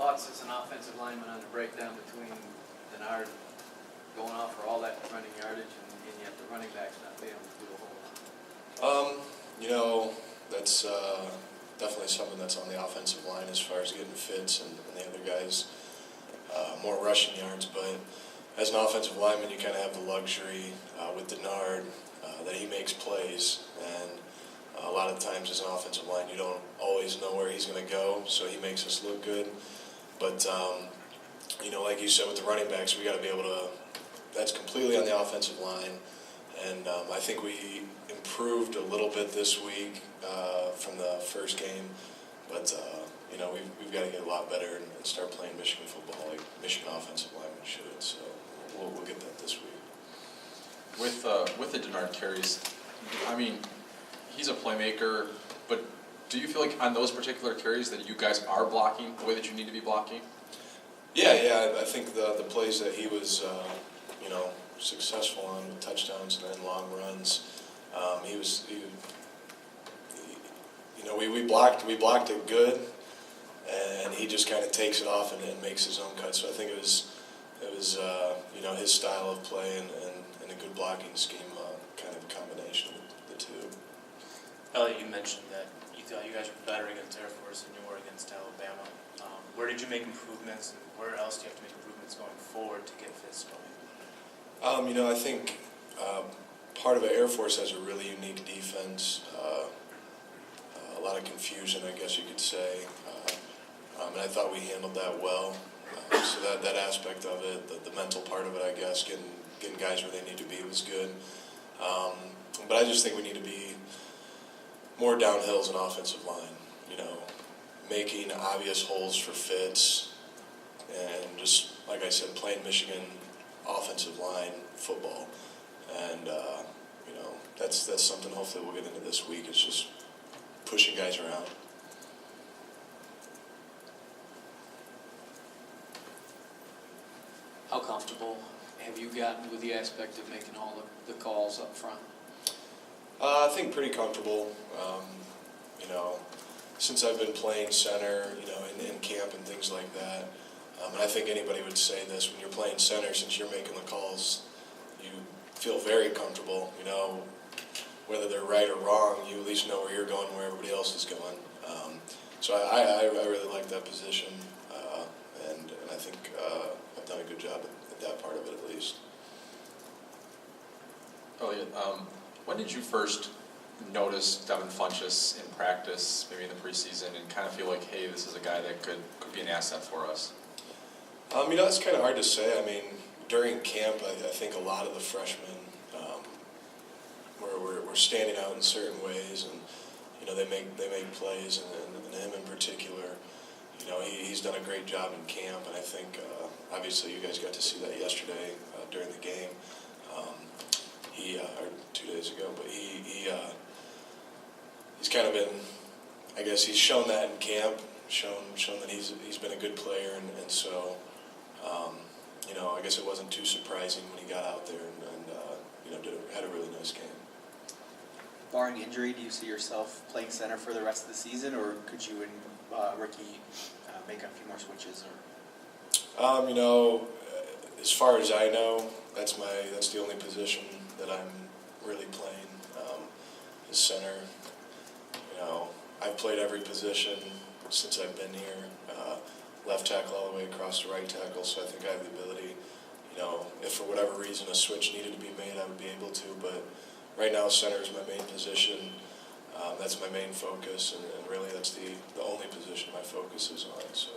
thoughts as an offensive lineman on the breakdown between Denard going off for all that running yardage and yet the running backs not being able to do a whole lot? You know, that's definitely something that's on the offensive line as far as getting fits and the other guys more rushing yards. But as an offensive lineman, you kind of have the luxury with Denard that he makes plays, and a lot of times as an offensive line, you don't always know where he's going to go, so he makes us look good. But, you know, like you said, with the running backs, we got to be able to, that's completely on the offensive line. And I think we improved a little bit this week from the first game. But, you know, we've got to get a lot better and start playing Michigan football like Michigan offensive linemen should. So we'll get that this week. With the Denard carries, I mean, he's a playmaker, but do you feel like on those particular carries that you guys are blocking the way that you need to be blocking? Yeah, I think the plays that he was, you know, successful on with touchdowns and then long runs, you know, we blocked it good, and he just kind of takes it off and makes his own cut. So I think it was you know, his style of play and a good blocking scheme, kind of combination of the two. Elliott, you mentioned that you thought you guys were better against Air Force than you were against Alabama. Where did you make improvements, and where else do you have to make improvements going forward to get fits going? You know, I think part of it, Air Force has a really unique defense, a lot of confusion, I guess you could say, and I thought we handled that well. So that aspect of it, the mental part of it, I guess, getting guys where they need to be was good. But I just think we need to be more downhill as an offensive line, you know, making obvious holes for fits, and just, like I said, playing Michigan offensive line football. And, you know, that's something hopefully we'll get into this week. It's just pushing guys around. How comfortable have you gotten with the aspect of making all the calls up front? I think pretty comfortable. You know, since I've been playing center, you know, in camp and things like that, and I think anybody would say this, when you're playing center, since you're making the calls, you feel very comfortable. You know, whether they're right or wrong, you at least know where you're going, where everybody else is going. So I really like that position, and I think I've done a good job at that part of it, at least. Elliott, when did you first notice Devin Funchess in practice, maybe in the preseason, and kind of feel like, hey, this is a guy that could be an asset for us? You know, it's kind of hard to say. I mean, during camp, I think a lot of the freshmen were standing out in certain ways, and you know, they make plays, and him in particular. You know, he's done a great job in camp, and I think obviously you guys got to see that yesterday during the game. Or 2 days ago, but he's kind of been, I guess he's shown that in camp, shown that he's been a good player, and so you know, I guess it wasn't too surprising when he got out there and you know, had a really nice game. Barring injury, do you see yourself playing center for the rest of the season, or could you and Ricky make a few more switches? Or you know, as far as I know, that's the only position that I'm really playing, is center. You know, I've played every position since I've been here, left tackle all the way across to right tackle, so I think I have the ability, you know, if for whatever reason a switch needed to be made, I would be able to, but right now center is my main position. That's my main focus, and really that's the only position my focus is on, so.